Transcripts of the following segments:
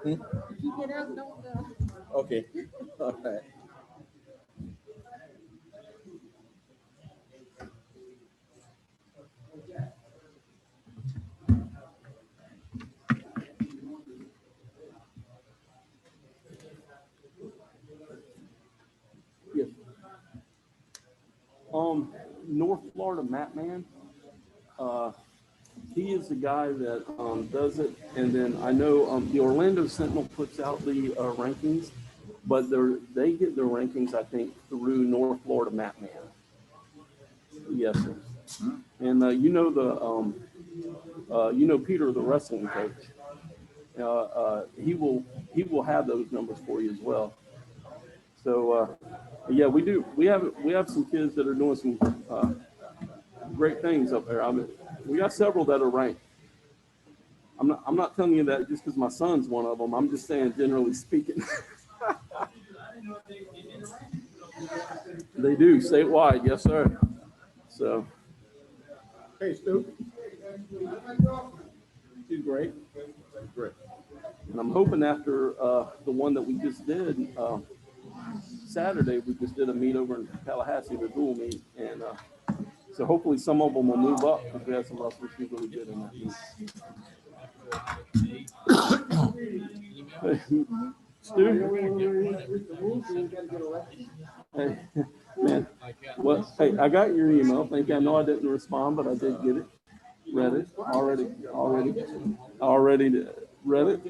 Hmm? Okay. All right. Yes. North Florida Map Man. Uh, he is the guy that does it, and then I know the Orlando Sentinel puts out the rankings, but they get their rankings I think through North Florida Map Man. Yes, sir. And Peter, the wrestling coach. He will have those numbers for you as well. So yeah, we have some kids that are doing some great things up there. I mean, we got several that are ranked. I'm not telling you that just because my son's one of them. I'm just saying generally speaking. They do statewide, yes sir. So Hey, Stu. she's great. Great. And I'm hoping after the one that we just did Saturday, we just did a meet over in Tallahassee, the dual meet, and so hopefully some of them will move up because we have some wrestlers who's really good in that meet. Hey, Stu? Hey, man, what? Hey, I got your email. Thank you. I know I didn't respond, but I did get it. Read it already. Read it.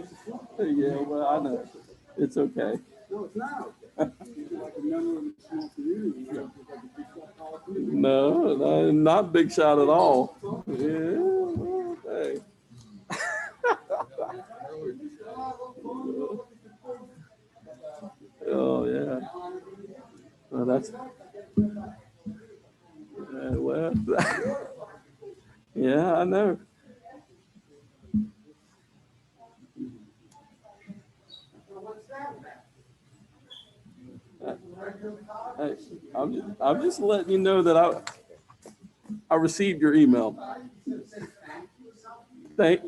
Yeah, well, I know. It's okay. No, not big shot at all. Yeah, well, hey. Oh yeah. Well, that's well. Yeah, I know. Hey, I'm just letting you know that I received your email. Thank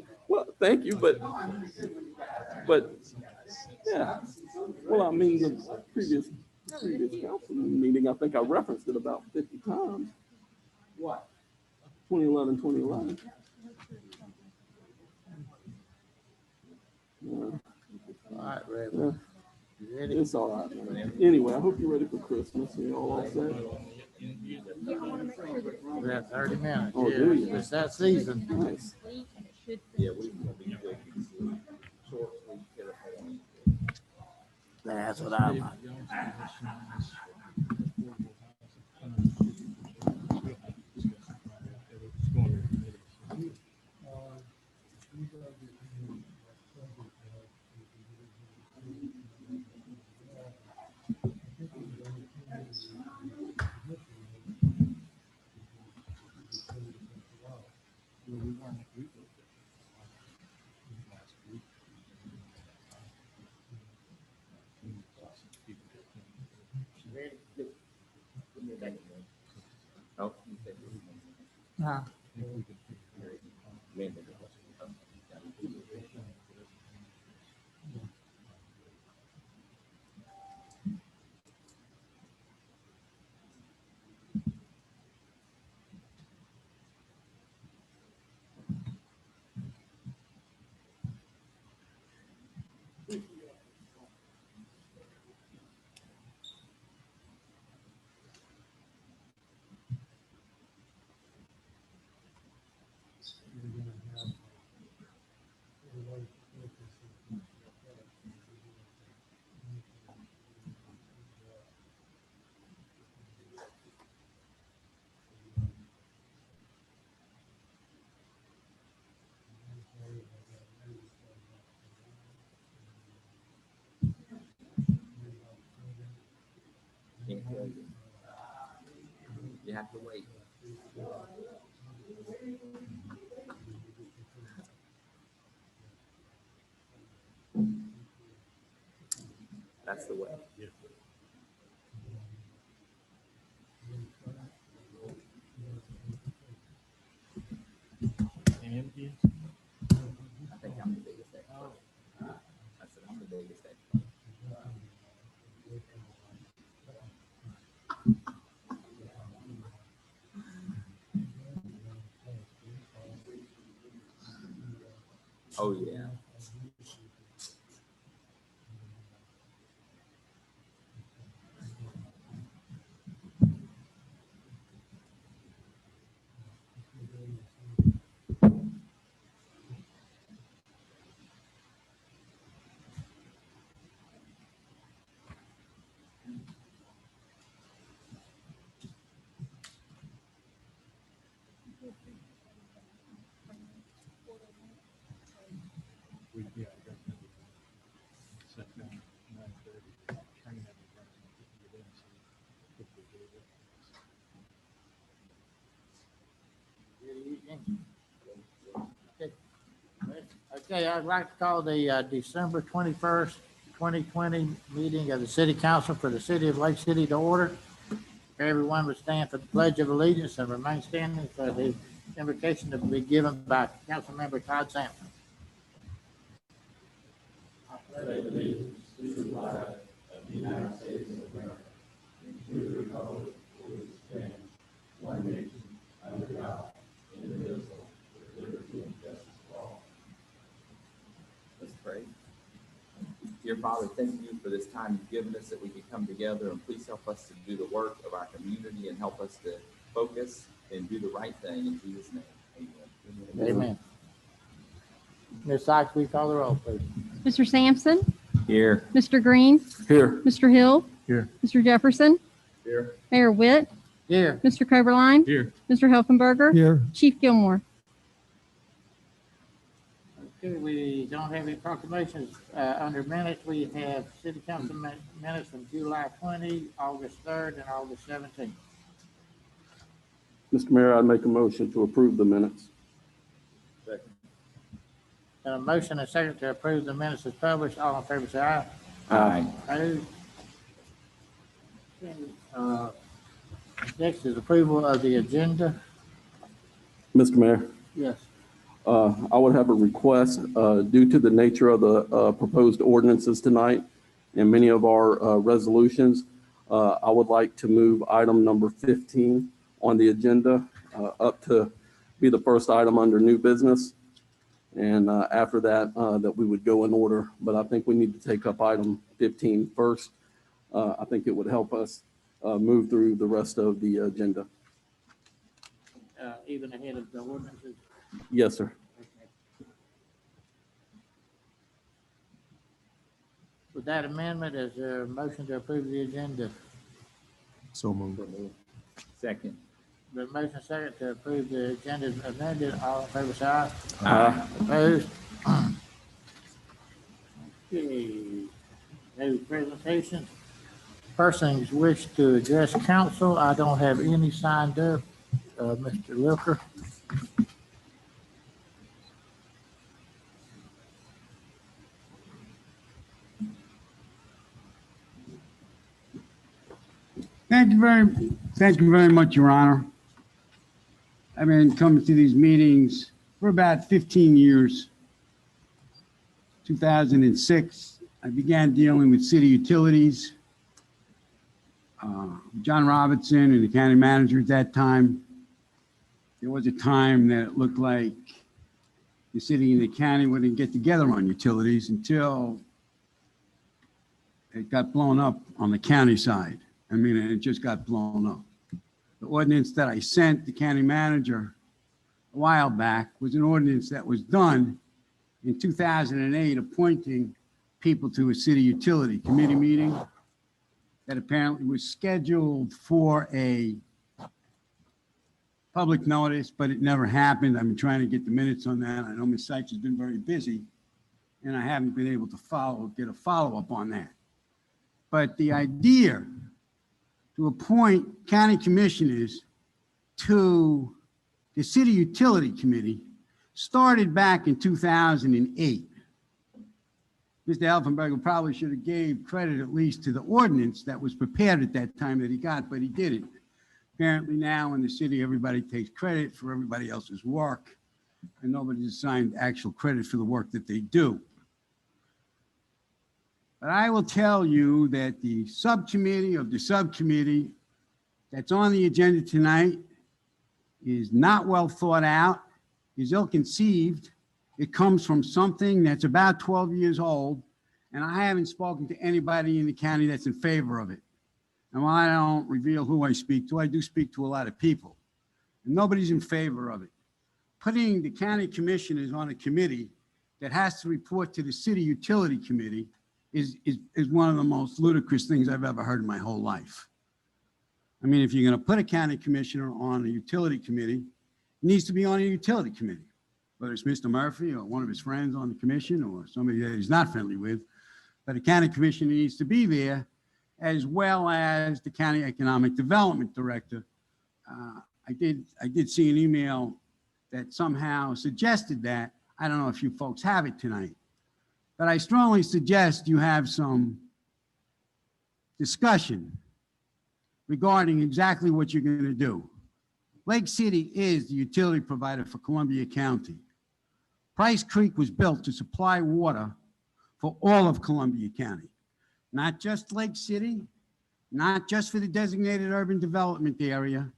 you, but yeah. Well, I mean the previous council meeting, I think I referenced it about 50 times. What? 2011, 2011. Yeah. All right, Ray. Yeah. You ready? It's all right, man. Anyway, I hope you're ready for Christmas. Are you all set? We got 30 minutes. Oh, yeah, do you? it's that season. Nice. That's what I like. Huh? You have to wait. That's the way. Oh, yeah. Okay, I'd like to call the December 21st, 2020 meeting of the City Council for the City of Lake City to order. Everyone would stand for the Pledge of Allegiance and remain standing for the invocation to be given by Councilmember Todd Sampson. Let's pray. Dear Father, thank you for this time you've given us that we can come together, and please help us to do the work of our community and help us to focus and do the right thing in Jesus' name. Amen. Amen. Ms. Sykes, will you call the roll, please? Mr. Sampson, Here. Mr. Green, Here. Mr. Hill. Here. Mr. Jefferson, Here. Mayor Witt, Here. Mr. Coberline, Here. Mr. Helfenberger, Here. Chief Gilmore. Okay, we don't have any proclamations. Under minutes, we have City Council minutes from July 20, August 3rd, and August 17th. Mr. Mayor, I'd make a motion to approve the minutes. A motion and second to approve the minutes as published. All in favor, say aye. Aye. Opposed? Next is approval of the agenda. Mr. Mayor, Yes. I would have a request, due to the nature of the proposed ordinances tonight and many of our resolutions. I would like to move item number 15 on the agenda up to be the first item under new business. And after that, that we would go in order. But I think we need to take up item 15 first. I think it would help us move through the rest of the agenda. Even ahead of the ordinances. Yes, sir. With that amendment, is there a motion to approve the agenda? So moved. Second. The motion second to approve the agenda is amended. All in favor, say aye. Aye. Opposed? Okay. No presentations. Persons wish to address council. I don't have any signed up. Mr. Wilker. Thank you very much, Your Honor. I've been coming to these meetings for about 15 years. 2006, I began dealing with city utilities. John Robinson and the county manager at that time. There was a time that it looked like the city and the county wouldn't get together on utilities until it got blown up on the county side. I mean, it just got blown up. The ordinance that I sent the county manager a while back was an ordinance that was done in 2008, appointing people to a city utility committee meeting that apparently was scheduled for a public notice, but it never happened. I've been trying to get the minutes on that. I know Ms. Sykes has been very busy, and I haven't been able to get a follow-up on that. But the idea to appoint county commissioners to the City Utility Committee started back in 2008. Mr. Helfenberger probably should have gave credit at least to the ordinance that was prepared at that time that he got, but he didn't. Apparently now in the city, everybody takes credit for everybody else's work, and nobody's assigned actual credit for the work that they do. But I will tell you that the subcommittee of the subcommittee that's on the agenda tonight is not well thought out, is ill-conceived, It comes from something that's about 12 years old, and I haven't spoken to anybody in the county that's in favor of it. And while I don't reveal who I speak to, I do speak to a lot of people. And nobody's in favor of it. Putting the county commissioners on a committee that has to report to the city utility committee is one of the most ludicrous things I've ever heard in my whole life. I mean, if you're going to put a county commissioner on a utility committee, it needs to be on a utility committee, whether it's Mr. Murphy or one of his friends on the commission or somebody that he's not friendly with. But a county commissioner needs to be there, as well as the county economic development director. I did see an email that somehow suggested that. I don't know if you folks have it tonight, but I strongly suggest you have some discussion regarding exactly what you're going to do. Lake City is the utility provider for Columbia County. Price Creek was built to supply water for all of Columbia County, not just Lake City, not just for the designated urban development area,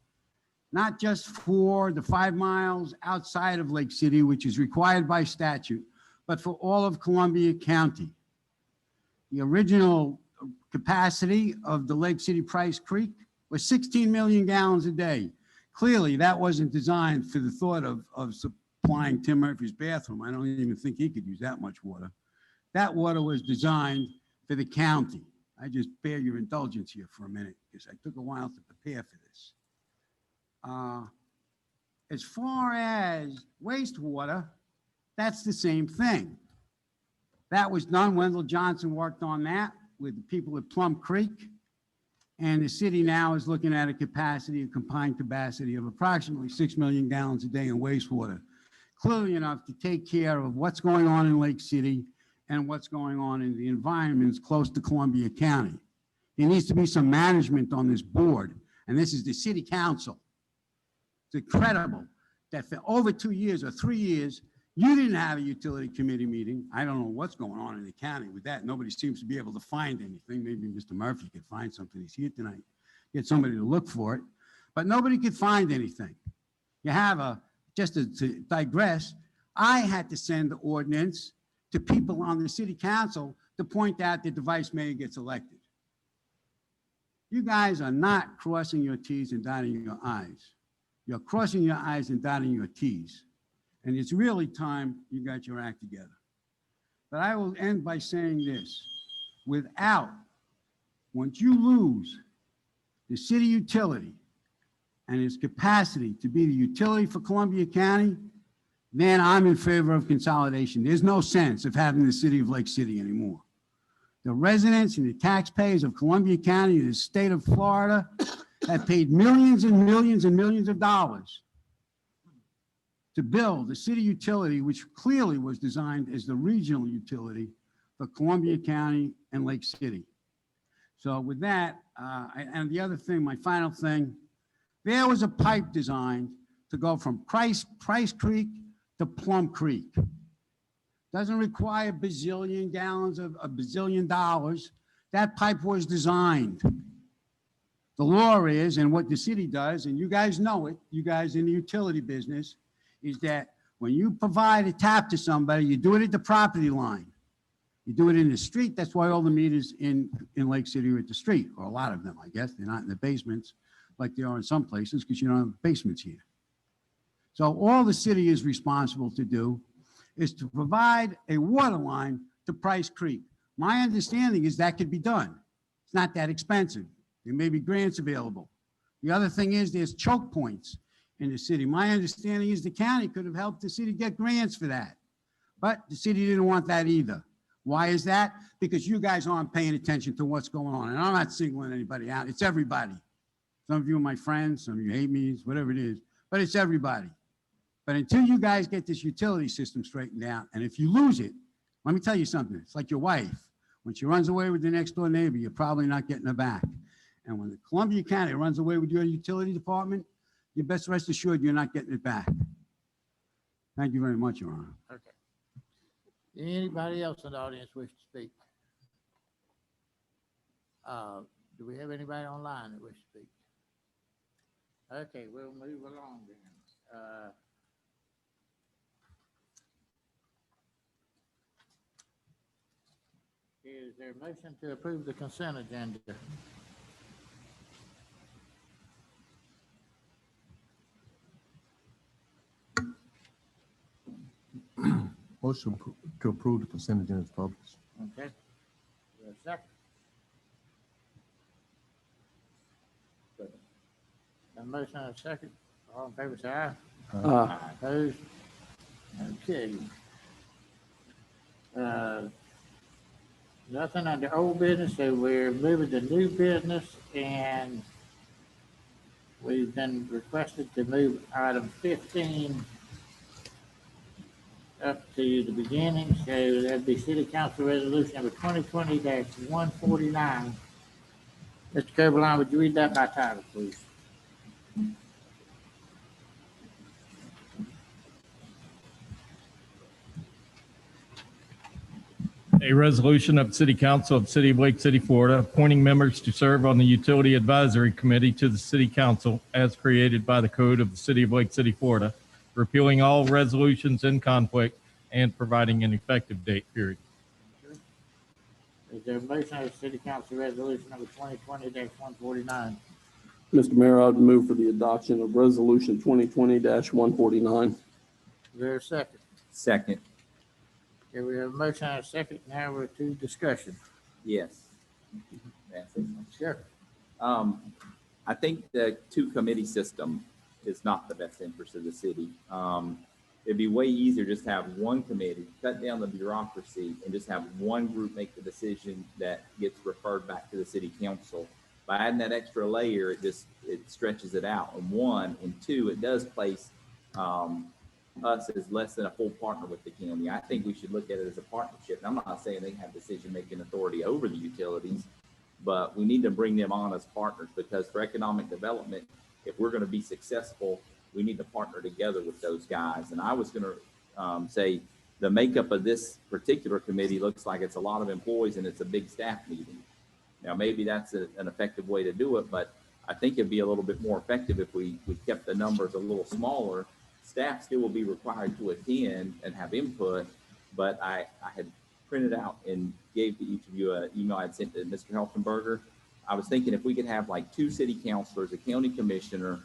not just for the 5 miles outside of Lake City, which is required by statute, but for all of Columbia County. The original capacity of the Lake City Price Creek was 16 million gallons a day. Clearly, that wasn't designed for the thought of supplying Tim Murphy's bathroom. I don't even think he could use that much water. That water was designed for the county. I just bear your indulgence here for a minute because I took a while to prepare for this. As far as wastewater, that's the same thing. That was done. Wendell Johnson worked on that with the people at Plum Creek. And the city now is looking at a capacity, a combined capacity of approximately 6 million gallons a day in wastewater. Clearly enough to take care of what's going on in Lake City and what's going on in the environments close to Columbia County. There needs to be some management on this board, and this is the city council. It's incredible that for over 2 years or 3 years, you didn't have a utility committee meeting. I don't know what's going on in the county with that. Nobody seems to be able to find anything. Maybe Mr. Murphy could find something. He's here tonight. Get somebody to look for it. But nobody could find anything. You have just to digress, I had to send the ordinance to people on the city council to point out that the vice mayor gets elected. You guys are not crossing your T's and dotting your I's. You're crossing your I's and dotting your T's. And it's really time you got your act together. But I will end by saying this. Once you lose the city utility and its capacity to be the utility for Columbia County, then I'm in favor of consolidation. There's no sense of having the city of Lake City anymore. The residents and the taxpayers of Columbia County, the state of Florida, have paid millions and millions and millions of dollars to build the city utility, which clearly was designed as the regional utility for Columbia County and Lake City. So with that, and the other thing, my final thing, there was a pipe designed to go from Price Creek to Plum Creek. Doesn't require a bazillion gallons of a bazillion dollars. That pipe was designed. The law is, and what the city does, and you guys know it, you guys in the utility business, is that when you provide a tap to somebody, you do it at the property line. You do it in the street. That's why all the meters in Lake City are at the street, or a lot of them, I guess. They're not in the basements like they are in some places because you don't have basements here. So all the city is responsible to do is to provide a water line to Price Creek. My understanding is that could be done. It's not that expensive. There may be grants available. The other thing is there's choke points in the city. My understanding is the county could have helped the city get grants for that. But the city didn't want that either. Why is that? Because you guys aren't paying attention to what's going on. And I'm not singling anybody out. It's everybody. Some of you are my friends, some of you hate me, whatever it is, but it's everybody. But until you guys get this utility system straightened out, and if you lose it, let me tell you something. It's like your wife. When she runs away with the next door neighbor, you're probably not getting her back. And when the Columbia County runs away with your utility department, you best rest assured you're not getting it back. Thank you very much, Your Honor. Okay. Anybody else in the audience wish to speak? Do we have anybody online that wish to speak? Okay, we'll move along then. Is there a motion to approve the consent agenda? Motion to approve the consent agenda is published. Okay. Is there a second? A motion and a second. All in favor, say aye. Opposed? Okay. Nothing under old business, so we're moving to new business, and we've been requested to move item 15 up to the beginning, so that'd be City Council Resolution number 2020-149. Mr. Coberline, would you read that by title, please? A resolution of the City Council of the City of Lake City, Florida, appointing members to serve on the Utility Advisory Committee to the City Council as created by the Code of the City of Lake City, Florida, repealing all resolutions in conflict and providing an effective date period. Is there a motion of the City Council Resolution number 2020-149? Mr. Mayor, I'd move for the adoption of Resolution 2020-149. Is there a second? Second, Okay, we have a motion and a second. Now we're to discussion. yes. May I say something? Sure. I think the two committee system is not the best interest of the city. It'd be way easier just to have one committee, cut down the bureaucracy, and just have one group make the decision that gets referred back to the city council. By adding that extra layer, it stretches it out. And one, and two, it does place us as less than a full partner with the county. I think we should look at it as a partnership. And I'm not saying they have decision-making authority over the utilities, but we need to bring them on as partners, because for economic development, if we're going to be successful, we need to partner together with those guys. And I was going to say the makeup of this particular committee looks like it's a lot of employees and it's a big staff meeting. Now, maybe that's an effective way to do it, but I think it'd be a little bit more effective if we kept the numbers a little smaller. Staff still will be required to attend and have input, but I had printed out and gave to each of you an email I'd sent to Mr. Helfenberger. I was thinking if we could have like two city councilors, a county commissioner,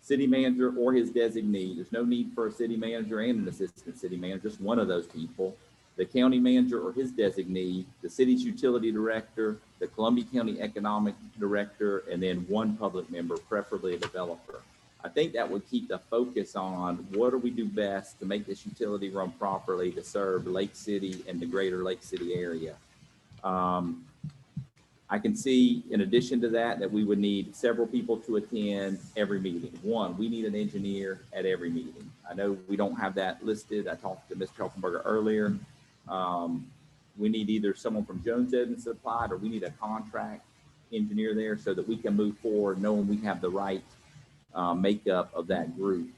city manager or his designee. There's no need for a city manager and an assistant city manager, just one of those people. The county manager or his designee, the city's utility director, the Columbia County economic director, and then one public member, preferably a developer. I think that would keep the focus on what do we do best to make this utility run properly to serve Lake City and the greater Lake City area. I can see, in addition to that, that we would need several people to attend every meeting. One, we need an engineer at every meeting. I know we don't have that listed. I talked to Mr. Helfenberger earlier. We need either someone from Jones Evans Supply, or we need a contract engineer there so that we can move forward knowing we have the right makeup of that group.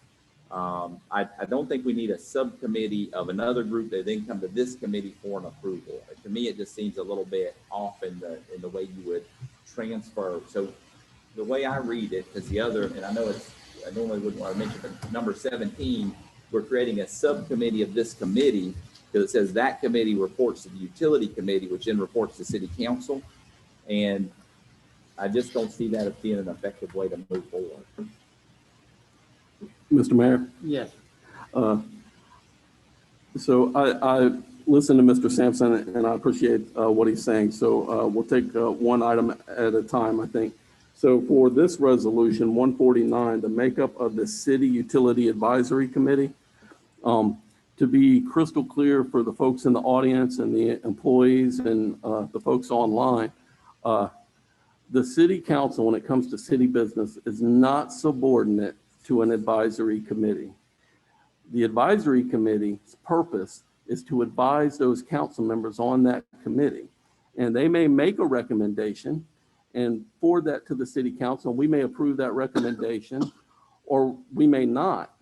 I don't think we need a subcommittee of another group that then come to this committee for an approval. To me, it just seems a little bit off in the way you would transfer. So the way I read it, because the other, and I know I normally wouldn't want to mention, but number 17, we're creating a subcommittee of this committee, because it says that committee reports to the utility committee, which then reports to city council. And I just don't see that as being an effective way to move forward. Mr. Mayor? Yes. So I listened to Mr. Sampson, and I appreciate what he's saying. So we'll take one item at a time, I think. So for this resolution, 149, the makeup of the City Utility Advisory Committee, to be crystal clear for the folks in the audience and the employees and the folks online, the City Council, when it comes to city business, is not subordinate to an advisory committee. The advisory committee's purpose is to advise those council members on that committee. And they may make a recommendation and forward that to the city council. We may approve that recommendation, or we may not.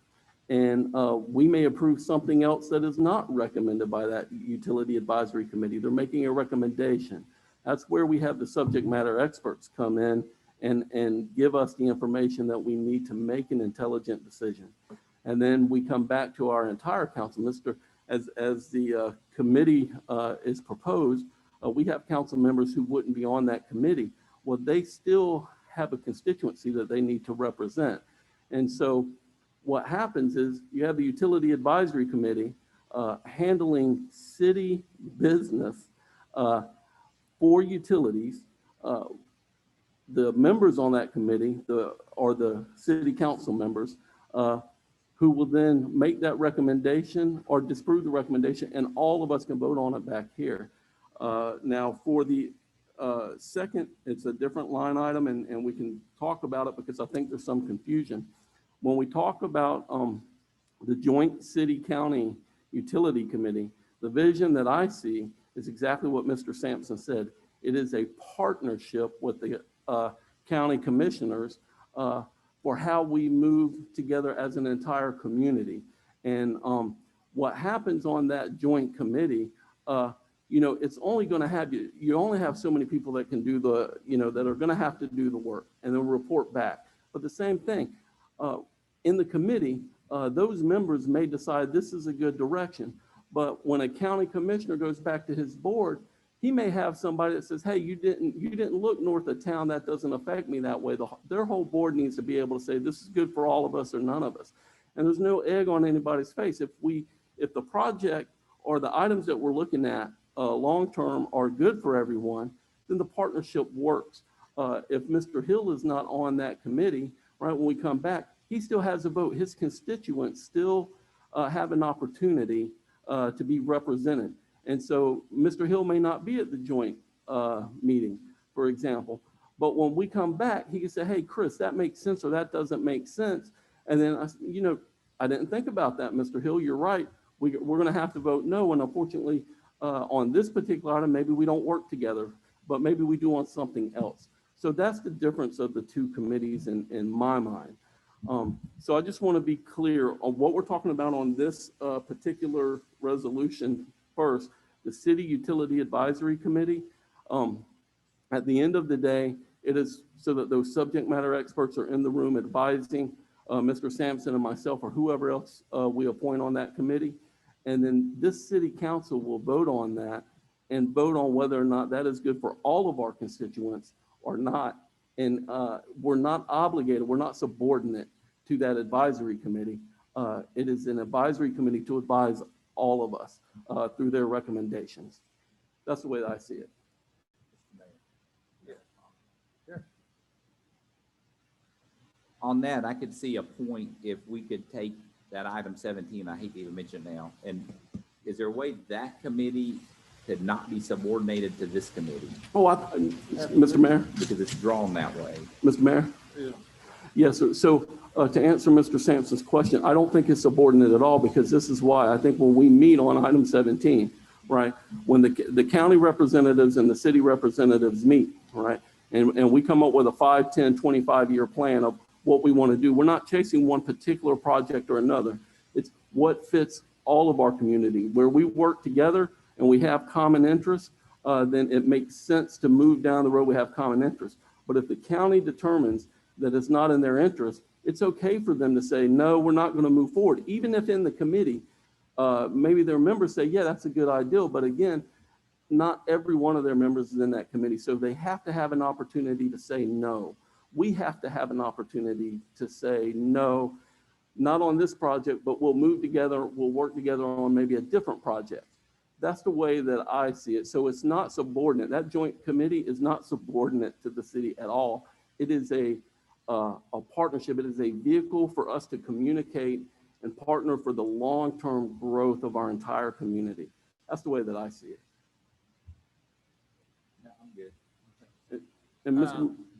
And we may approve something else that is not recommended by that utility advisory committee. They're making a recommendation. That's where we have the subject matter experts come in and give us the information that we need to make an intelligent decision. And then we come back to our entire council. Mr. as the committee is proposed, we have council members who wouldn't be on that committee. Well, they still have a constituency that they need to represent. And so what happens is you have the Utility Advisory Committee handling city business for utilities. The members on that committee are the city council members who will then make that recommendation or disapprove the recommendation, and all of us can vote on it back here. Now, for the second, it's a different line item, and we can talk about it because I think there's some confusion. When we talk about the Joint City-County Utility Committee, the vision that I see is exactly what Mr. Sampson said. It is a partnership with the county commissioners for how we move together as an entire community. And what happens on that joint committee, it's only going to have you only have so many people that can do that are going to have to do the work and then report back. But the same thing, in the committee, those members may decide this is a good direction. But when a county commissioner goes back to his board, he may have somebody that says, hey, you didn't look north of town. That doesn't affect me that way. Their whole board needs to be able to say, this is good for all of us or none of us. And there's no egg on anybody's face. If the project or the items that we're looking at long-term are good for everyone, then the partnership works. If Mr. Hill is not on that committee, right, when we come back, he still has a vote. His constituents still have an opportunity to be represented. And so Mr. Hill may not be at the joint meeting, for example, but when we come back, he can say, hey, Chris, that makes sense or that doesn't make sense. And then, I didn't think about that, Mr. Hill, you're right. We're gonna have to vote no. And unfortunately, on this particular item, maybe we don't work together, but maybe we do on something else. So that's the difference of the two committees in my mind. So I just wanna be clear on what we're talking about on this particular resolution. First, the City Utility Advisory Committee, at the end of the day, it is so that those subject matter experts are in the room advising Mr. Sampson and myself or whoever else we appoint on that committee. And then this city council will vote on that and vote on whether or not that is good for all of our constituents or not. And we're not obligated, we're not subordinate to that advisory committee. It is an advisory committee to advise all of us through their recommendations. That's the way that I see it. On that, I could see a point if we could take that item 17, I hate to even mention now, and is there a way that committee could not be subordinated to this committee? Oh, Mr. Mayor? Because it's drawn that way. Mr. Mayor? Yeah. Yes, so to answer Mr. Sampson's question, I don't think it's subordinate at all because this is why I think when we meet on item 17, right, when the county representatives and the city representatives meet, right, and we come up with a 5, 10, 25-year plan of what we want to do. We're not chasing one particular project or another. It's what fits all of our community. Where we work together and we have common interests, then it makes sense to move down the road we have common interests. But if the county determines that it's not in their interest, it's okay for them to say, no, we're not going to move forward. Even if in the committee, maybe their members say, yeah, that's a good idea. But again, not every one of their members is in that committee. So they have to have an opportunity to say no. We have to have an opportunity to say no, not on this project, but we'll move together, we'll work together on maybe a different project. That's the way that I see it. So it's not subordinate. That joint committee is not subordinate to the city at all. It is a partnership. It is a vehicle for us to communicate and partner for the long-term growth of our entire community. That's the way that I see it. No, I'm good. And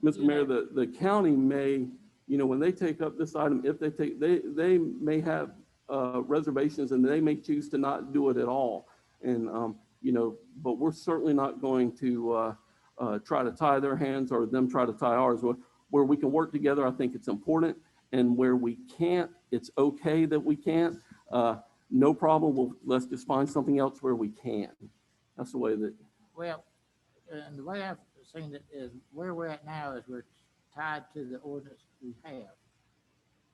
Mr. Mayor, the county may, when they take up this item, if they may have reservations and they may choose to not do it at all. And, but we're certainly not going to try to tie their hands or them try to tie ours. Where we can work together, I think it's important. And where we can't, it's okay that we can't. No problem. Let's just find something else where we can. That's the way that. Well, and the way I've seen it is where we're at now is we're tied to the ordinance we have.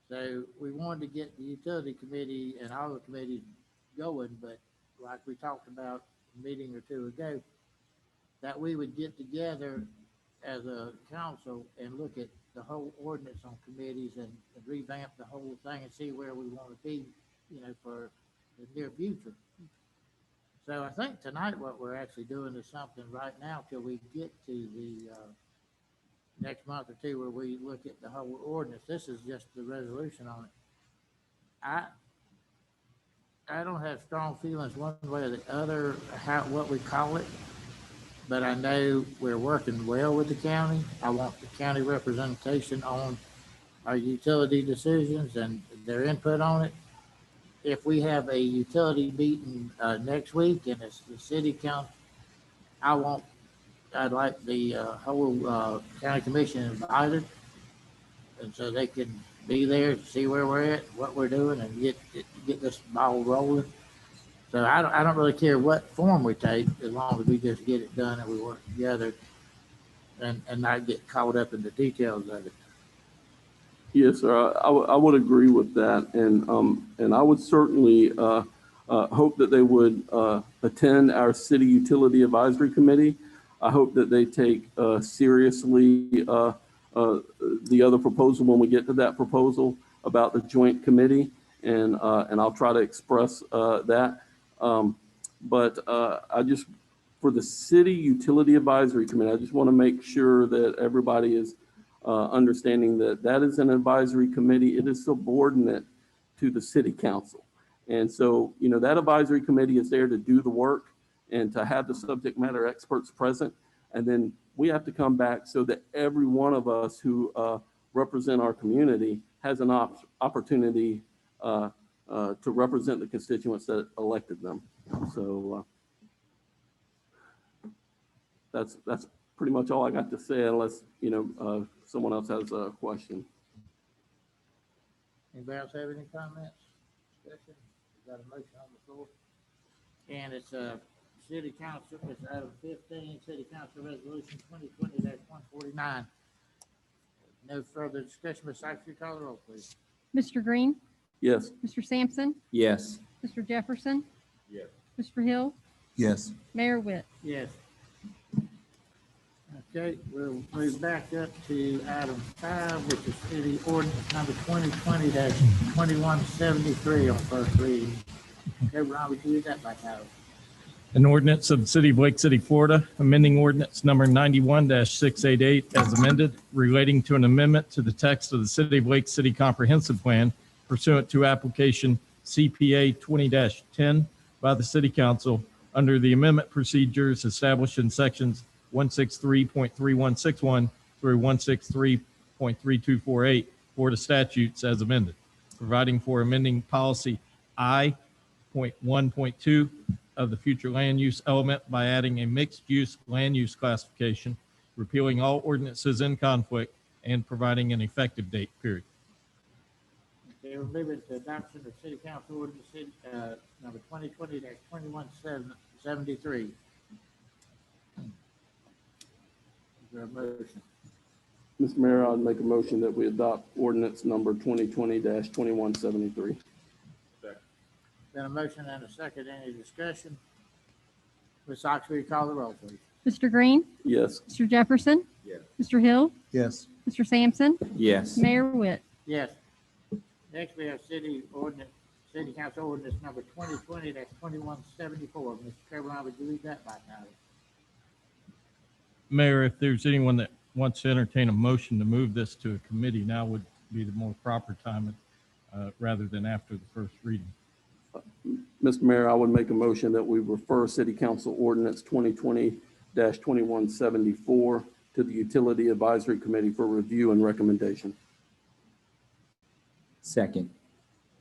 So we wanted to get the utility committee and all the committees going, but like we talked about a meeting or two ago, that we would get together as a council and look at the whole ordinance on committees and revamp the whole thing and see where we want to be, for the near future. So I think tonight what we're actually doing is something right now till we get to the next month or two where we look at the whole ordinance. This is just the resolution on it. I don't have strong feelings one way or the other, what we call it, but I know we're working well with the county. I want the county representation on our utility decisions and their input on it. If we have a utility meeting next week and it's the city council, I'd like the whole county commission invited, and so they can be there to see where we're at, what we're doing, and get this ball rolling. So I don't really care what form we take, as long as we just get it done and we work together and not get caught up in the details of it. Yes, sir. I would agree with that, and I would certainly hope that they would attend our City Utility Advisory Committee. I hope that they take seriously the other proposal when we get to that proposal about the joint committee, and I'll try to express that. But for the City Utility Advisory Committee, I just want to make sure that everybody is understanding that is an advisory committee. It is subordinate to the city council. And so, that advisory committee is there to do the work and to have the subject matter experts present. And then we have to come back so that every one of us who represent our community has an opportunity to represent the constituents that elected them. So that's pretty much all I got to say, unless, someone else has a question. Anybody else have any comments? Discussion? We got a motion on the floor. And it's City Council, it's item 15, City Council Resolution 2020-149. No further discussion. Ms. Sykes, call the roll, please. Mr. Green, Yes. Mr. Sampson, Yes. Mr. Jefferson, Yes. Mr. Hill, Yes. Mayor Witt. Yes. Okay, we'll move back up to item 5, which is city ordinance number 2020-2173 on first reading. Okay, Ron, would you read that back out? An ordinance of the City of Lake City, Florida, amending ordinance number 91-688 as amended, relating to an amendment to the text of the City of Lake City Comprehensive Plan pursuant to application CPA 20-10 by the City Council under the amendment procedures established in sections 163.3161 through 163.3248 Florida statutes as amended, providing for amending policy I.1.2 of the future land use element by adding a mixed use land use classification, repealing all ordinances in conflict, and providing an effective date period. Okay, we're moving to adoption of City Council ordinance number 2020-2173. Is there a motion? Mr. Mayor, I'd make a motion that we adopt ordinance number 2020-2173. Been a motion and a second. Any discussion? Ms. Sykes, will you call the roll, please? Mr. Green, Yes. Mr. Jefferson, Yes. Mr. Hill, Yes. Mr. Sampson, Yes. Mayor Witt. Yes. Next, we have City Council ordinance number 2020-2174. Mr. Trevor, would you read that back out? Mayor, if there's anyone that wants to entertain a motion to move this to a committee, now would be the more proper time rather than after the first reading. Mr. Mayor, I would make a motion that we refer City Council ordinance 2020-2174 to the Utility Advisory Committee for review and recommendation. Second.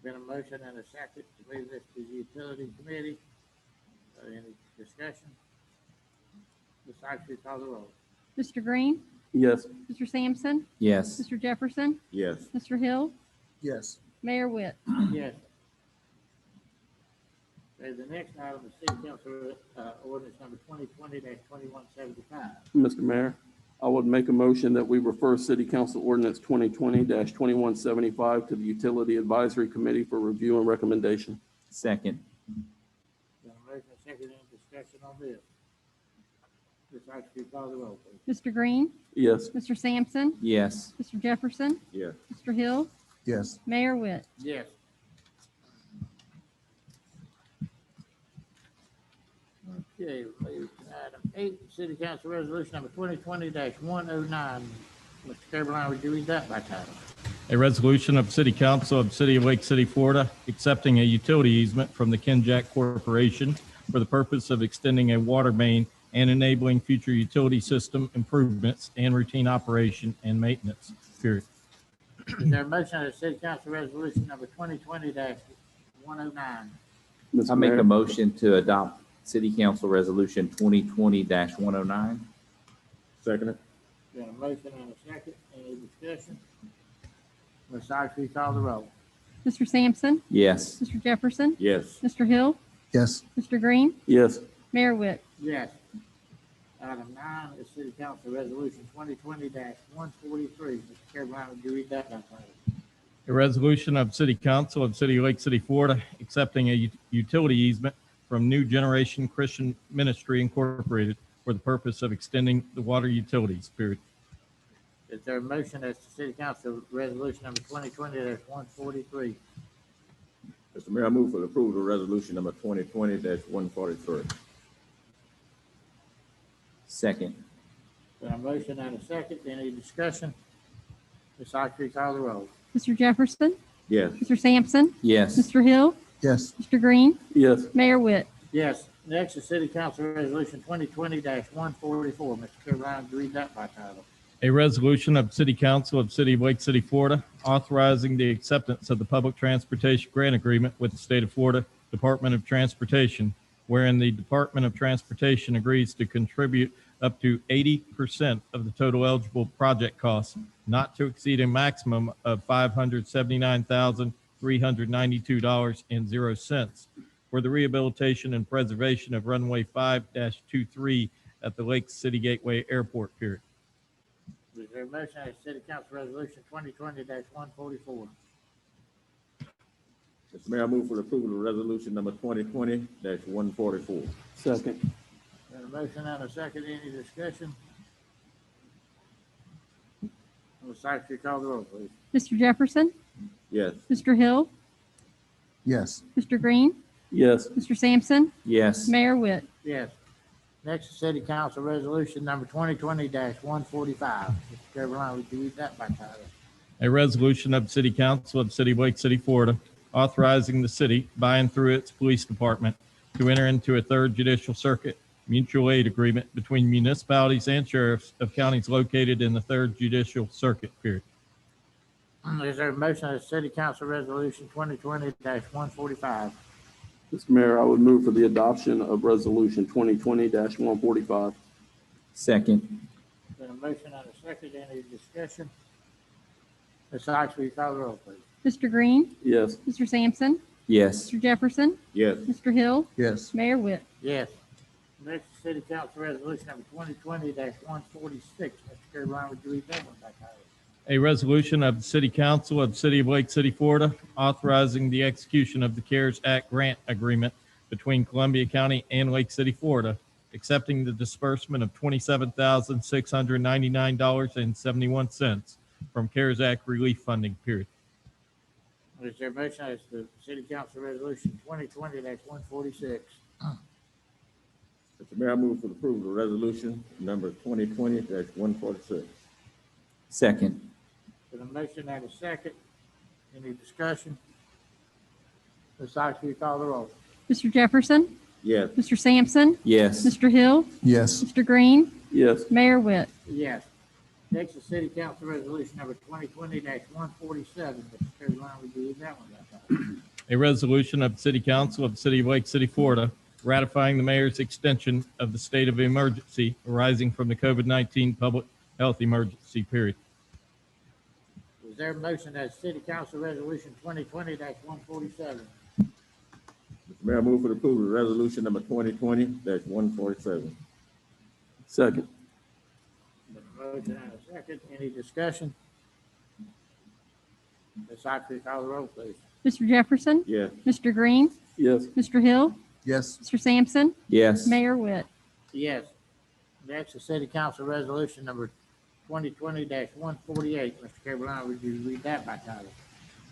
Been a motion and a second to move this to the Utility Committee. Any discussion? Ms. Sykes, will you call the roll? Mr. Green, Yes. Mr. Sampson, Yes. Mr. Jefferson, Yes. Mr. Hill, Yes. Mayor Witt. Yes. Okay, the next item is City Council ordinance number 2020-2175. Mr. Mayor, I would make a motion that we refer City Council ordinance 2020-2175 to the Utility Advisory Committee for review and recommendation. Second. Got a motion and a second, any discussion on this? Ms. Sykes, will you call the roll, please? Mr. Green, Yes. Mr. Sampson, Yes. Mr. Jefferson, Yes. Mr. Hill, Yes. Mayor Witt. Yes. Okay, moving to item 8, City Council Resolution number 2020-109. Mr. Carolina, would you read that by title? A resolution of City Council of City of Lake City, Florida, accepting a utility easement from the Kenjack Corporation for the purpose of extending a water main and enabling future utility system improvements and routine operation and maintenance, period. Is there a motion on the City Council Resolution number 2020-109? Mr. I make a Mayor, motion to adopt City Council Resolution 2020-109. second it. Got a motion and a second, any discussion? Ms. Sykes, will you call the roll? Mr. Sampson, Yes. Mr. Jefferson, Yes. Mr. Hill, Yes. Mr. Green, Yes. Mayor Witt. Yes. Item 9 is City Council Resolution 2020-143. Mr. Carolina, would you read that by title? A resolution of City Council of City of Lake City, Florida, accepting a utility easement from New Generation Christian Ministry Incorporated for the purpose of extending the water utilities, period. Is there a motion as to City Council Resolution number 2020-143? Mr. Mayor, I move for the approval of resolution number 2020-143. Second. Got a motion and a second, any discussion? Ms. Sykes, will you call the roll? Mr. Jefferson, Yes. Mr. Sampson, Yes. Mr. Hill, Yes. Mr. Green, Yes. Mayor Witt. Yes. Next is City Council Resolution 2020-144. Mr. Carolina, would you read that by title? A resolution of City Council of City of Lake City, Florida, authorizing the acceptance of the public transportation grant agreement with the State of Florida Department of Transportation, wherein the Department of Transportation agrees to contribute up to 80% of the total eligible project costs, not to exceed a maximum of $579,392.00 for the rehabilitation and preservation of runway 5-23 at the Lake City Gateway Airport, period. Is there a motion as City Council Resolution 2020-144? Mr. Mayor, I move for the approval of resolution number 2020-144. Second. Got a motion and a second, any discussion? Ms. Sykes, will you call the roll, please? Mr. Jefferson, Yes. Mr. Hill, Yes. Mr. Green, Yes. Mr. Sampson, Yes. Mayor Witt. Yes. Next is City Council Resolution number 2020-145. Mr. Carolina, would you read that by title? A resolution of City Council of City of Lake City, Florida, authorizing the city by and through its police department to enter into a third judicial circuit mutual aid agreement between municipalities and sheriffs of counties located in the third judicial circuit, period. Is there a motion as City Council Resolution 2020-145? Mr. Mayor, I would move for the adoption of resolution 2020-145. Second. Got a motion and a second, any discussion? Ms. Sykes, will you call the roll, please? Mr. Green, Yes. Mr. Sampson, Yes. Mr. Jefferson, Yes. Mr. Hill, Yes. Mayor Witt. Yes. Next is City Council Resolution number 2020-146. Mr. Carolina, would you read that one by title? A resolution of the City Council of City of Lake City, Florida, authorizing the execution of the CARES Act grant agreement between Columbia County and Lake City, Florida, accepting the disbursement of $27,699.71 from CARES Act relief funding, period. Is there a motion as to City Council Resolution 2020-146? Mr. Mayor, I move for the approval of resolution number 2020-146. Second. With a motion and a second, any discussion? Ms. Sykes, will you call the roll? Mr. Jefferson, Yes. Mr. Sampson, Yes. Mr. Hill, Yes. Mr. Green, Yes. Mayor Witt. Yes. Next is City Council Resolution number 2020-147. Mr. Carolina, would you read that one by title? A resolution of the City Council of the City of Lake City, Florida, ratifying the mayor's extension of the state of emergency arising from the COVID-19 public health emergency, period. Is there a motion as City Council Resolution 2020-147? Mr. Mayor, I move for the approval of resolution number 2020-147. Second. With a motion and a second, any discussion? Ms. Sykes, will you call the roll, please? Mr. Jefferson, Yes. Mr. Green, Yes. Mr. Hill, Yes. Mr. Sampson, Yes. Mayor Witt. Yes. Next is City Council Resolution number 2020-148. Mr. Carolina, would you read that by title?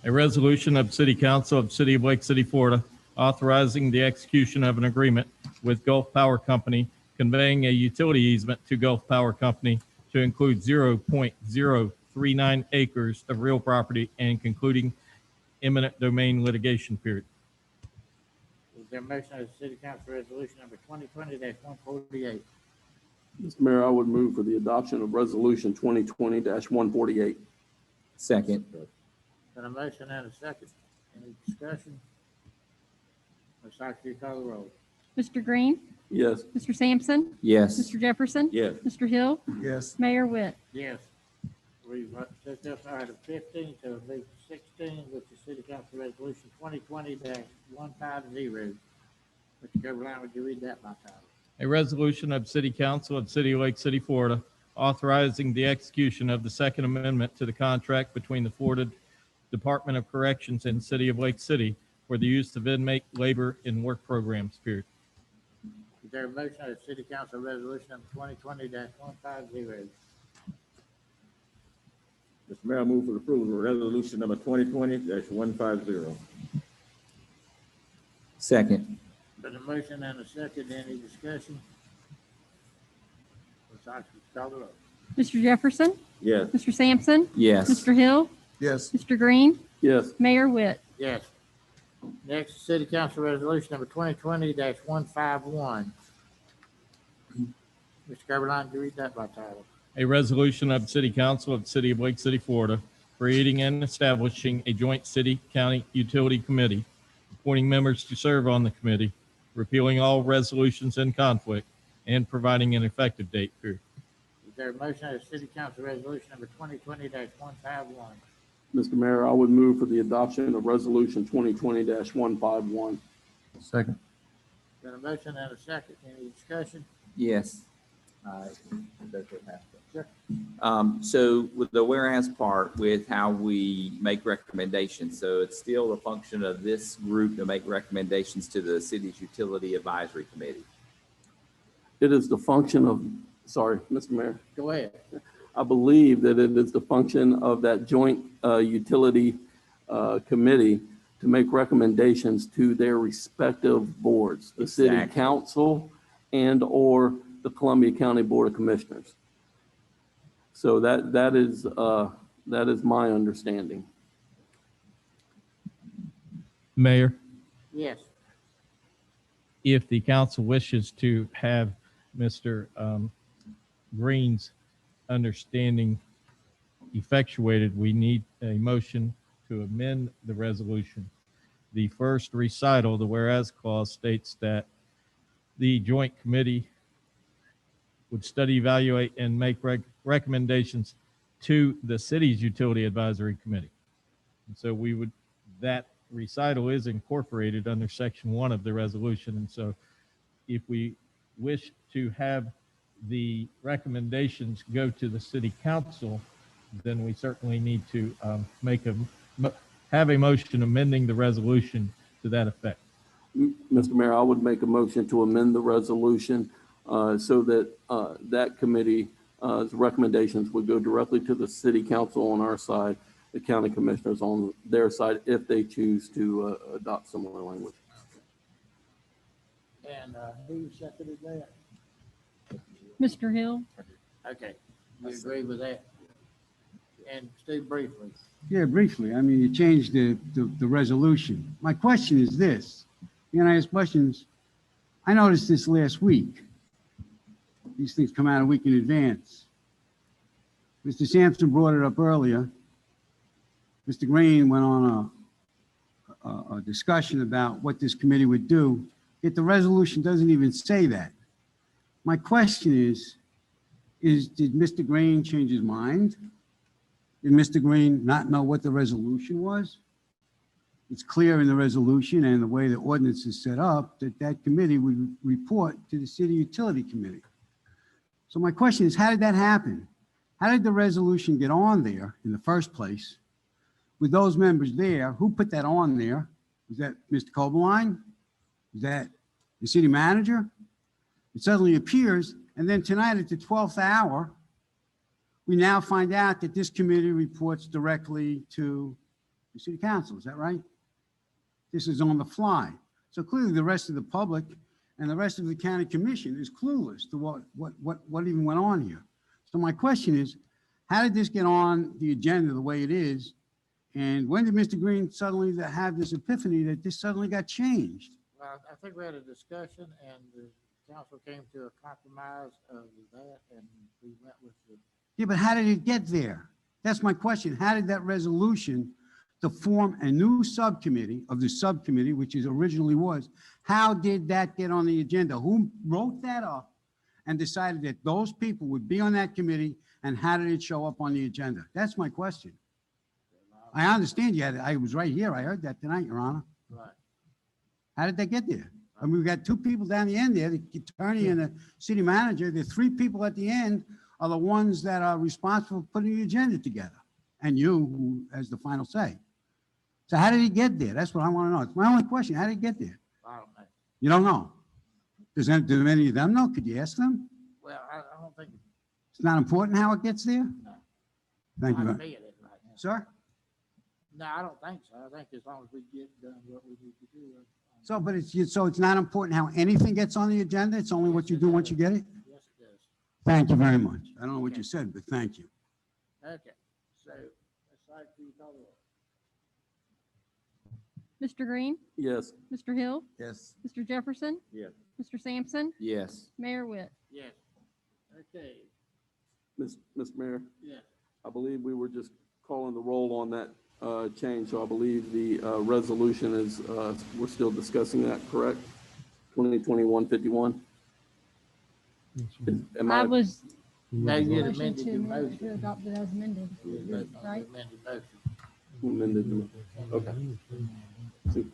A resolution of City Council of City of Lake City, Florida, authorizing the execution of an agreement with Gulf Power Company conveying a utility easement to Gulf Power Company to include 0.039 acres of real property and concluding eminent domain litigation period. Is there a motion of the City Council Resolution number 2020-148? Mr. Mayor, I would move for the adoption of Resolution 2020-148. Second. Got a motion and a second. Any discussion? Ms. Oxley, call the roll. Mr. Green, Yes. Mr. Sampson, Yes. Mr. Jefferson, Yes. Mr. Hill, Yes. Mayor Witt. Yes. We've took up item 15 to leave 16, which is City Council Resolution 2020-150. Mr. Carolina, would you read that by title? A resolution of City Council of City of Lake City, Florida, authorizing the execution of the Second Amendment to the contract between the Florida Department of Corrections and City of Lake City for the use of inmate labor in work programs, period. Is there a motion of the City Council Resolution number 2020-150? Mr. Mayor, I move for the approval of resolution number 2020-150. Second. Got a motion and a second. Any discussion? Ms. Oxley, call the roll. Mr. Jefferson, Yes. Mr. Sampson, Yes. Mr. Hill, Yes. Mr. Green, Yes. Mayor Witt. Yes. Next, is City Council Resolution number 2020-151. Mr. Carolina, would you read that by title? A resolution of City Council of City of Lake City, Florida, creating and establishing a joint city-county utility committee, appointing members to serve on the committee, repealing all resolutions in conflict, and providing an effective date, period. Is there a motion of the City Council Resolution number 2020-151? Mr. Mayor, I would move for the adoption of Resolution 2020-151. Second. Got a motion and a second. Any discussion? Yes. Sure. So with the whereas part, with how we make recommendations, so it's still a function of this group to make recommendations to the city's utility advisory committee. It is the function of, sorry, Mr. Mayor. Go ahead. I believe that it is the function of that joint utility committee to make recommendations to their respective boards, the city Exactly. council and/or the Columbia County Board of Commissioners. So that is my understanding. Mayor, Yes. if the council wishes to have Mr. Green's understanding effectuated, we need a motion to amend the resolution. The first recital, the whereas clause, states that the joint committee would study, evaluate, and make recommendations to the city's utility advisory committee. And so that recital is incorporated under section 1 of the resolution. And so if we wish to have the recommendations go to the city council, then we certainly need to have a motion amending the resolution to that effect. Mr. Mayor, I would make a motion to amend the resolution so that that committee's recommendations would go directly to the city council on our side, the county commissioners on their side, if they choose to adopt similar language. And who seconded that? Mr. Hill, Okay. You agree with that? And Steve, briefly. Yeah, briefly. I mean, you changed the resolution. My question is this. You know, I ask questions. I noticed this last week. These things come out a week in advance. Mr. Sampson brought it up earlier. Mr. Green went on a discussion about what this committee would do, yet the resolution doesn't even say that. My question is did Mr. Green change his mind? Did Mr. Green not know what the resolution was? It's clear in the resolution and the way the ordinance is set up that that committee would report to the city utility committee. So my question is, how did that happen? How did the resolution get on there in the first place with those members there, who put that on there? Was that Mr. Coberline? Was that the city manager? It suddenly appears, and then tonight at the 12th hour, we now find out that this committee reports directly to the city council. Is that right? This is on the fly. So clearly the rest of the public and the rest of the county commission is clueless to what even went on here. So my question is, how did this get on the agenda the way it is? And when did Mr. Green suddenly have this epiphany that this suddenly got changed? Well, I think we had a discussion and the council came to a compromise of that and we went with the. Yeah, but how did it get there? That's my question. How did that resolution to form a new subcommittee of the subcommittee, which it originally was, how did that get on the agenda? Who wrote that up and decided that those people would be on that committee, and how did it show up on the agenda? That's my question. I understand you had, I was right here. I heard that tonight, Your Honor. Right. How did that get there? I mean, we've got two people down the end there, the attorney and the city manager. The three people at the end are the ones that are responsible for putting the agenda together, and you who has the final say. So how did he get there? That's what I want to know. It's my only question. How did he get there? I don't know. You don't know? Do any of them know? Could you ask them? Well, I don't think. It's not important how it gets there? No. Thank you. Not very- me it is right now. Sir? No, I don't think so. I think as long as we get done what we need to do. So, but it's not important how anything gets on the agenda? It's only what you do once you get it? Yes, it does. Thank you very much. I don't know what you said, but thank you. Okay, so, aside from you call the roll. Mr. Green, Yes. Mr. Hill, Yes. Mr. Jefferson, Yes. Mr. Sampson, Yes. Mayor Witt. Yes. Okay, Mr. Mayor, yes. I believe we were just calling the roll on that change, so I believe the resolution is, we're still discussing that, correct? 2021-51? Am I was Now you had motion amended your to motion. adopt it as amended, right? Amended motion. amended? Okay.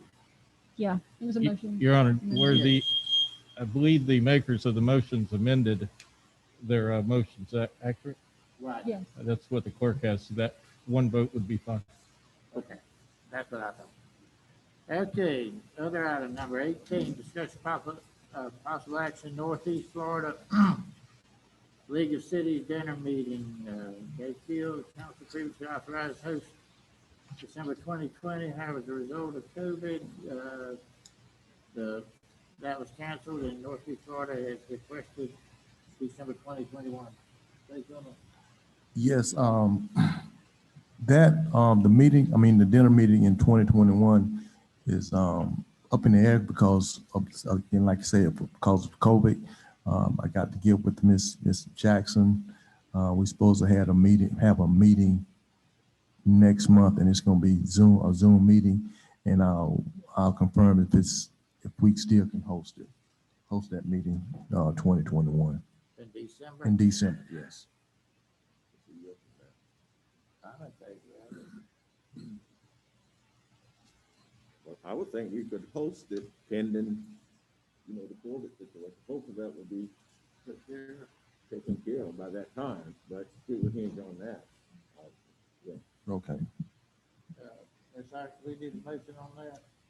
Yeah, it was a motion. Your Honor, I believe the makers of the motions amended their motions. Is that accurate? Right. Yes. That's what the clerk has. So that one vote would be fine. Okay, that's what I thought. Okay, other item number 18, discussion possible action, Northeast Florida League of Cities dinner meeting, Gay Field, council previously authorized host December 2020, however, as a result of COVID, that was canceled and Northeast Florida has requested December 2021. Yes, the dinner meeting in 2021 is up in the air because of, again, like I said, because of COVID. I got to get with Miss Jackson. We supposed to have a meeting next month, and it's going to be a Zoom meeting, and I'll confirm if we still can host that meeting 2021 In December? in December. Yes. I'm in favor of it. Well, I would think we could host it pending, the COVID situation. Both of that would be taken care of by that time, but still we hinge on that. Okay. We did a motion on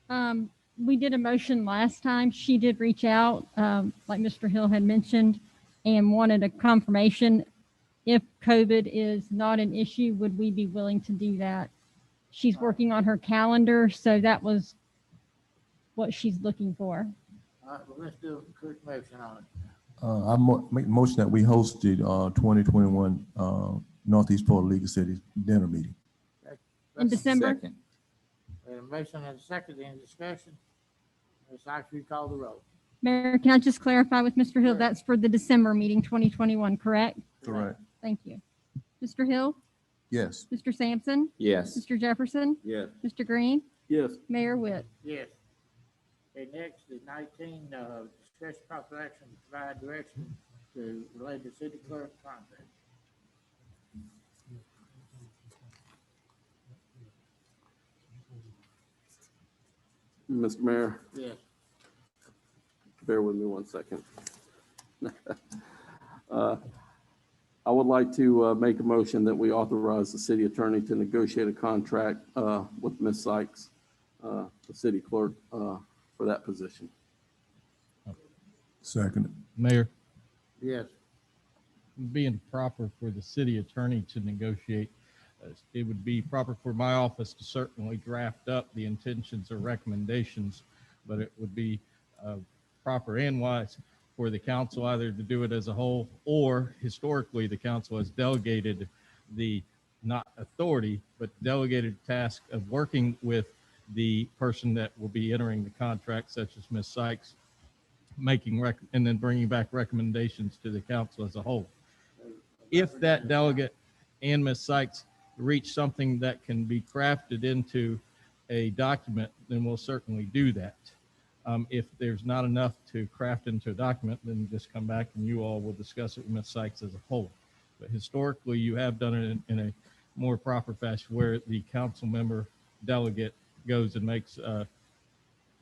that? We did a motion last time. She did reach out, like Mr. Hill had mentioned, and wanted a confirmation. If COVID is not an issue, would we be willing to do that? She's working on her calendar, so that was what she's looking for. All right, well, let's do a quick motion on it. Make a motion that we hosted 2021 Northeast Florida League of Cities dinner meeting. In December? Second. We have a motion and a second, any discussion? Ms. Ox, you call the roll. Mayor, can I just clarify with Mr. Hill? Sure. That's for the December meeting, 2021, correct? Correct. Thank you. Mr. Hill, Yes. Mr. Sampson, Yes. Mr. Jefferson, Yes. Mr. Green, Yes. Mayor Witt. Yes. Okay, next is 19, discussion possible action to provide direction to relate to city clerk contract. Mr. Mayor, Yes. bear with me one second. I would like to make a motion that we authorize the city attorney to negotiate a contract with Ms. Sykes, the city clerk, for that position. Second. Mayor, Yes. being proper for the city attorney to negotiate, it would be proper for my office to certainly draft up the intentions or recommendations, but it would be proper and wise for the council either to do it as a whole, or historically, the council has delegated the, not authority, but delegated task of working with the person that will be entering the contract, such as Ms. Sykes, and then bringing back recommendations to the council as a whole. If that delegate and Ms. Sykes reach something that can be crafted into a document, then we'll certainly do that. If there's not enough to craft into a document, then just come back and you all will discuss it with Ms. Sykes as a whole. But historically, you have done it in a more proper fashion where the council member delegate goes and makes,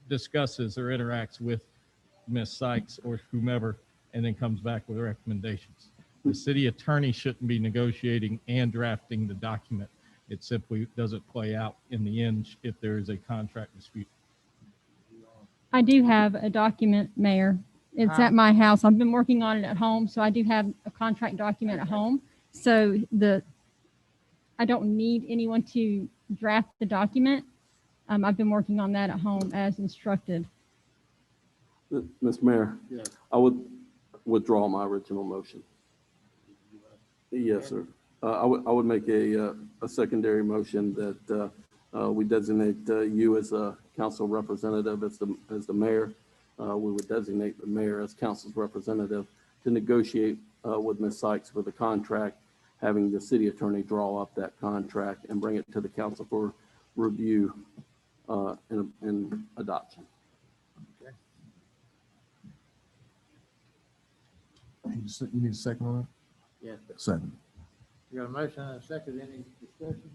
discusses or interacts with Ms. Sykes or whomever, and then comes back with recommendations. The city attorney shouldn't be negotiating and drafting the document. It simply doesn't play out in the end if there is a contract dispute. I do have a document, Mayor. It's at my house. I've been working on it at home, so I do have a contract document at home. So I don't need anyone to draft the document. I've been working on that at home as instructed. Mr. Mayor, Yes. I would withdraw my original motion. Yes, sir. I would make a secondary motion that we designate you as a council representative as the mayor. We would designate the mayor as council's representative to negotiate with Ms. Sykes for the contract, having the city attorney draw up that contract and bring it to the council for review and adoption. You need a second on Yes. it? Second. You got a motion and a second, any discussion?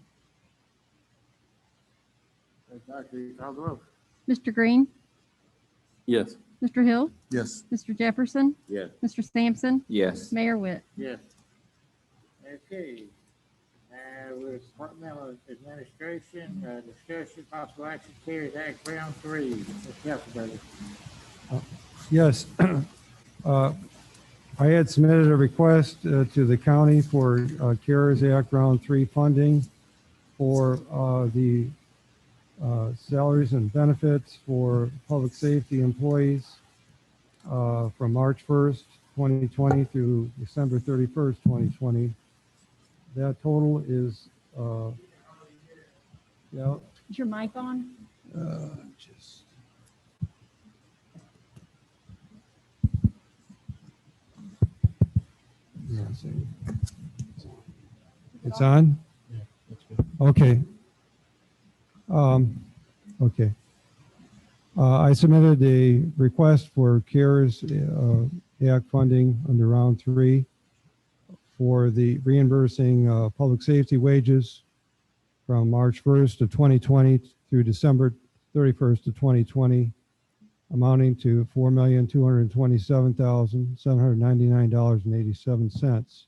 Doctor, you call the roll. Mr. Green, Yes. Mr. Hill, Yes. Mr. Jefferson, Yes. Mr. Sampson, Yes. Mayor Witt. Yes. Okay. With Departmental Administration, discussion, possible action, CARES Act round 3. Mr. Huckleberry. Yes. I had submitted a request to the county for CARES Act Round 3 funding for the salaries and benefits for public safety employees from March 1st, 2020 through December 31st, 2020. That total is, yeah, Is your mic on? just. Yeah, see. It's on? Yeah, that's good. Okay. Okay. I submitted a request for CARES Act funding under round 3 for the reimbursing public safety wages from March 1st of 2020 through December 31st of 2020, amounting to $4,227,799.87.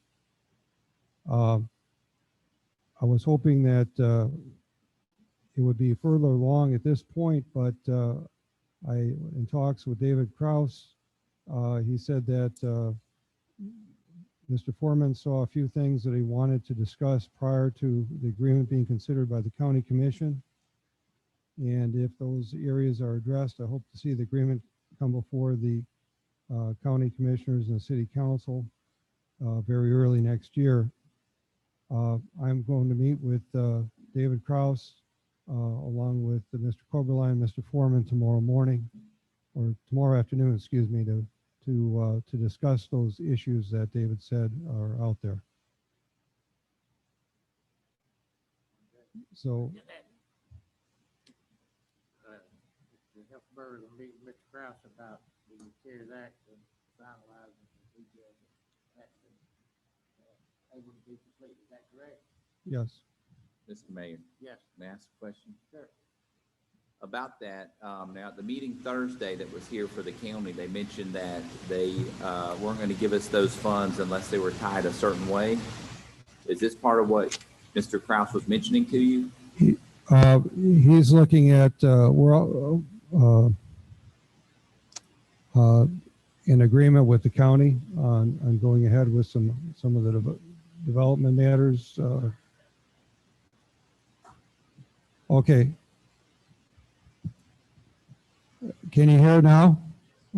I was hoping that it would be further along at this point, but in talks with David Kraus, he said that Mr. Foreman saw a few things that he wanted to discuss prior to the agreement being considered by the county commission. And if those areas are addressed, I hope to see the agreement come before the county commissioners and the city council very early next year. I'm going to meet with David Kraus along with Mr. Koberlein and Mr. Foreman tomorrow morning, or tomorrow afternoon, excuse me, to discuss those issues that David said are out there. So Mr. Huckleberry will meet with Mr. Kraus about the CARES Act and finalizing the details of that. Able to be complete, is that correct? yes, Mr. Mayor, Yes. may I ask a question? Sure. about that, now at the meeting Thursday that was here for the county, they mentioned that they weren't going to give us those funds unless they were tied a certain way. Is this part of what Mr. Kraus was mentioning to you? He's looking at, in agreement with the county on going ahead with some of the development matters. Okay. Can you hear now?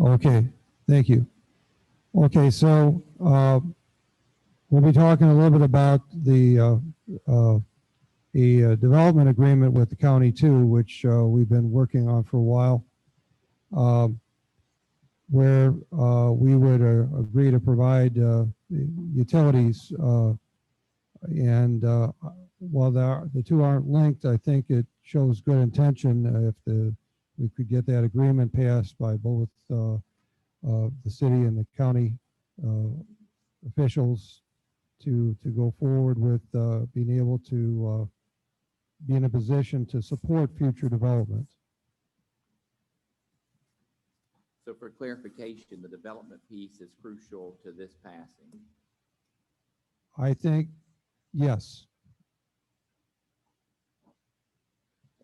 Okay, thank you. Okay, so we'll be talking a little bit about the development agreement with the county too, which we've been working on for a while, where we would agree to provide utilities. And while the two aren't linked, I think it shows good intention if we could get that agreement passed by both the city and the county officials to go forward with being able to be in a position to support future development. So for clarification, the development piece is crucial to this passing. I think, yes.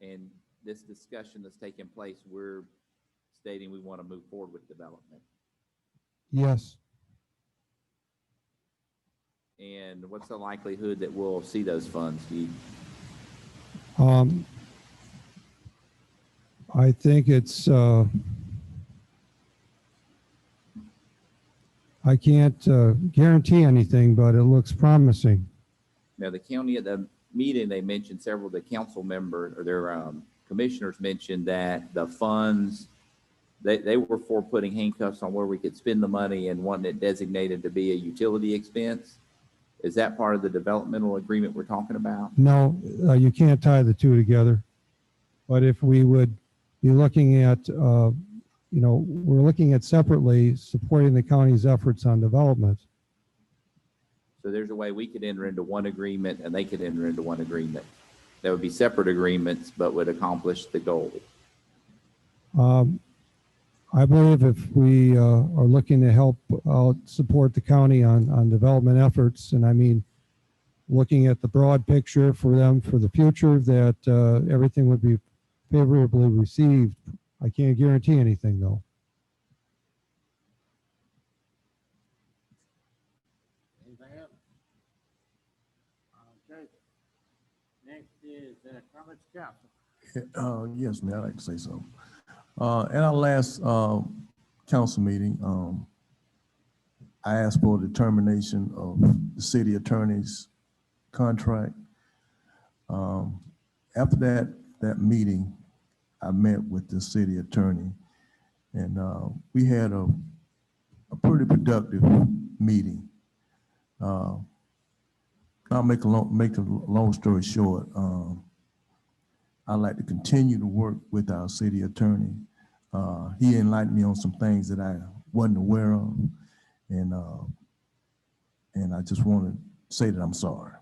And this discussion that's taking place, we're stating we want to move forward with development. Yes. And what's the likelihood that we'll see those funds, Steve? I think it's, I can't guarantee anything, but it looks promising. Now, the county at the meeting, they mentioned several of the council members or their commissioners mentioned that the funds, they were for putting handcuffs on where we could spend the money and wanting it designated to be a utility expense. Is that part of the developmental agreement we're talking about? No, you can't tie the two together. But if we would be looking at, we're looking at separately supporting the county's efforts on development. So there's a way we could enter into one agreement and they could enter into one agreement. That would be separate agreements, but would accomplish the goal. I believe if we are looking to help out support the county on development efforts, and I mean, looking at the broad picture for them for the future, that everything would be favorably received. I can't guarantee anything though. Anything else? Okay. Next is comments, council. Yes, Mayor, I'd like to say something. At our last council meeting, I asked for the termination of the city attorney's contract. After that meeting, I met with the city attorney, and we had a pretty productive meeting. I'll make a long story short. I'd like to continue to work with our city attorney. He enlightened me on some things that I wasn't aware of, and I just want to say that I'm sorry.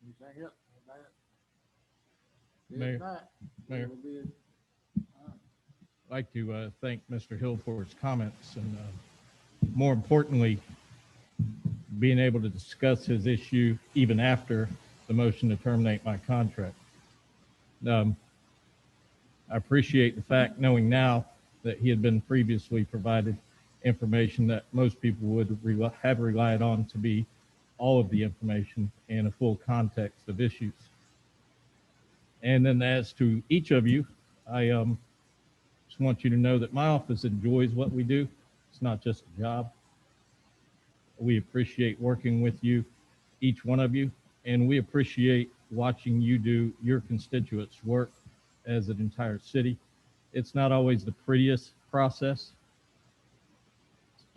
Anything else? Mayor. Mayor. I'd like to thank Mr. Hill for his comments and more importantly, being able to discuss his issue even after the motion to terminate my contract. I appreciate the fact, knowing now, that he had been previously provided information that most people would have relied on to be all of the information and a full context of issues. And then as to each of you, I just want you to know that my office enjoys what we do. It's not just a job. We appreciate working with you, each one of you, and we appreciate watching you do your constituents' work as an entire city. It's not always the prettiest process.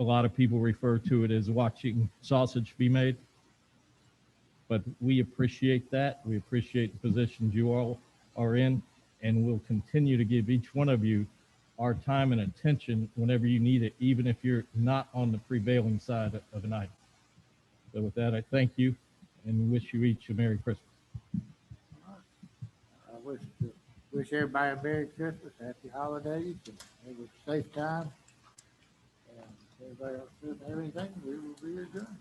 A lot of people refer to it as watching sausage be made, but we appreciate that. We appreciate the positions you all are in, and we'll continue to give each one of you our time and attention whenever you need it, even if you're not on the prevailing side of an item. So with that, I thank you and wish you each a Merry Christmas. wish everybody a Merry Christmas, Happy Holidays, and have a safe time. And everybody else doing everything, we will be adjourned.